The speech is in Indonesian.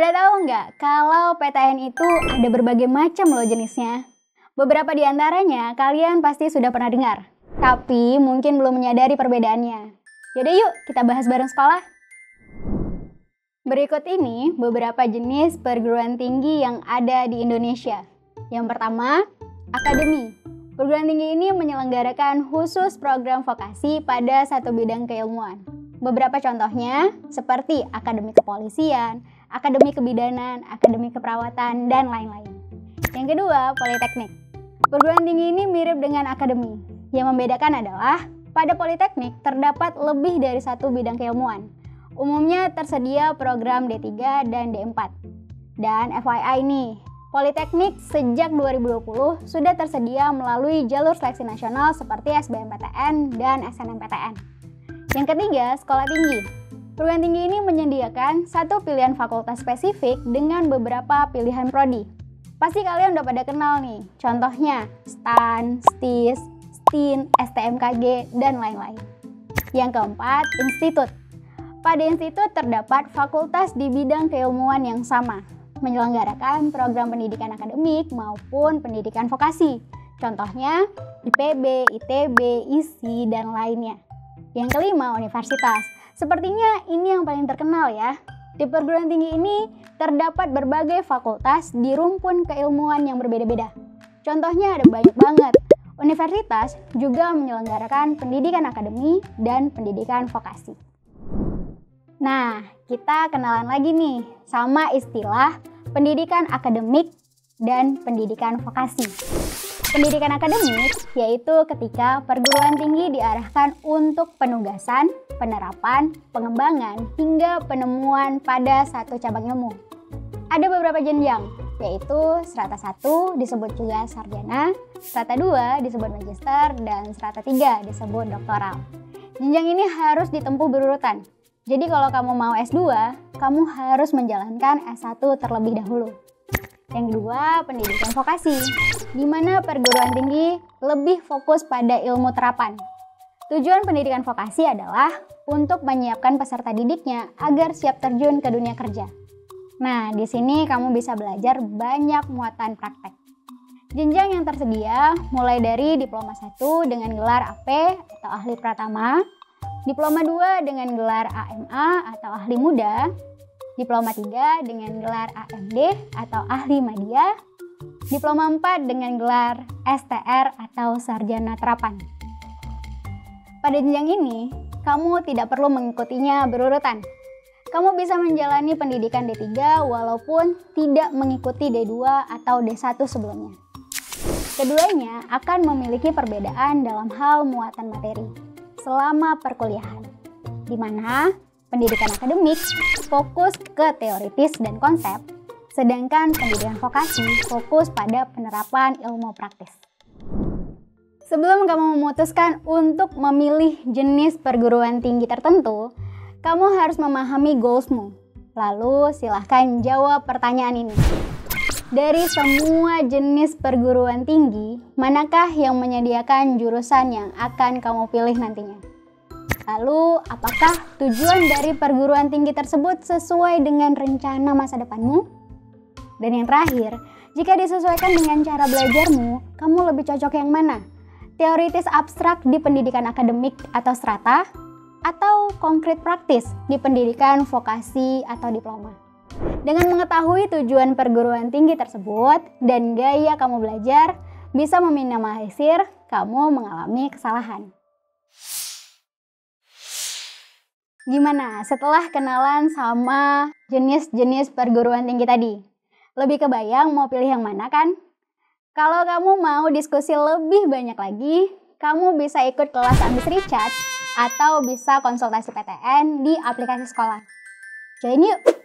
Udah tahu nggak kalau PTN itu ada berbagai macam loh jenisnya? Beberapa di antaranya kalian pasti sudah pernah dengar, tapi mungkin belum menyadari perbedaannya. Yaudah yuk kita bahas bareng sekolah. Berikut ini beberapa jenis perguruan tinggi yang ada di Indonesia. Yang pertama, akademi. Perguruan tinggi ini menyelenggarakan khusus program vokasi pada satu bidang keilmuan. Beberapa contohnya seperti akademi kepolisian, akademi kebidanan, akademi keperawatan, dan lain-lain. Yang kedua, politeknik. Perguruan tinggi ini mirip dengan akademi. Yang membedakan adalah pada politeknik terdapat lebih dari satu bidang keilmuan. Umumnya tersedia program D3 dan D4. Dan FYI nih, politeknik sejak 2020 sudah tersedia melalui jalur seleksi nasional seperti SBMPTN dan SNMPTN. Yang ketiga, sekolah tinggi. Perguruan tinggi ini menyediakan satu pilihan fakultas spesifik dengan beberapa pilihan prodi. Pasti kalian udah pada kenal nih, contohnya STAN, STIS, STIN, STMKG, dan lain-lain. Yang keempat, institut. Pada institut terdapat fakultas di bidang keilmuan yang sama, menyelenggarakan program pendidikan akademik maupun pendidikan vokasi. Contohnya IPB, ITB, ISI, dan lainnya. Yang kelima, universitas. Sepertinya ini yang paling terkenal ya. Di perguruan tinggi ini terdapat berbagai fakultas di rumpun keilmuan yang berbeda-beda. Contohnya ada banyak banget. Universitas juga menyelenggarakan pendidikan akademi dan pendidikan vokasi. Nah, kita kenalan lagi nih sama istilah pendidikan akademik dan pendidikan vokasi. Pendidikan akademik yaitu ketika perguruan tinggi diarahkan untuk penugasan, penerapan, pengembangan, hingga penemuan pada satu cabang ilmu. Ada beberapa jenjang, yaitu strata 1 disebut juga sarjana, strata 2 disebut magister, dan strata 3 disebut doktoral. Jenjang ini harus ditempuh berurutan. Jadi kalau kamu mau S2, kamu harus menjalankan S1 terlebih dahulu. Yang kedua, pendidikan vokasi, di mana perguruan tinggi lebih fokus pada ilmu terapan. Tujuan pendidikan vokasi adalah untuk menyiapkan peserta didiknya agar siap terjun ke dunia kerja. Nah, di sini kamu bisa belajar banyak muatan praktek. Jenjang yang tersedia mulai dari diploma 1 dengan gelar AP atau ahli pratama, diploma 2 dengan gelar AMA atau ahli muda, diploma 3 dengan gelar AMD atau ahli media, diploma 4 dengan gelar STR atau sarjana terapan. Pada jenjang ini, kamu tidak perlu mengikutinya berurutan. Kamu bisa menjalani pendidikan D3 walaupun tidak mengikuti D2 atau D1 sebelumnya. Keduanya akan memiliki perbedaan dalam hal muatan materi selama perkuliahan, di mana pendidikan akademik fokus ke teoritis dan konsep, sedangkan pendidikan vokasi fokus pada penerapan ilmu praktis. Sebelum kamu memutuskan untuk memilih jenis perguruan tinggi tertentu, kamu harus memahami goalsmu. Lalu silahkan jawab pertanyaan ini. Dari semua jenis perguruan tinggi, manakah yang menyediakan jurusan yang akan kamu pilih nantinya? Lalu, apakah tujuan dari perguruan tinggi tersebut sesuai dengan rencana masa depanmu? Dan yang terakhir, jika disesuaikan dengan cara belajarmu, kamu lebih cocok yang mana? Teoritis abstrak di pendidikan akademik atau strata, atau konkret praktis di pendidikan vokasi atau diploma? Dengan mengetahui tujuan perguruan tinggi tersebut dan gaya kamu belajar, bisa meminimalisir kamu mengalami kesalahan. Gimana setelah kenalan sama jenis-jenis perguruan tinggi tadi? Lebih kebayang mau pilih yang mana kan? Kalau kamu mau diskusi lebih banyak lagi, kamu bisa ikut kelas Ambis Richard atau bisa konsultasi PTN di aplikasi sekolah. Join yuk!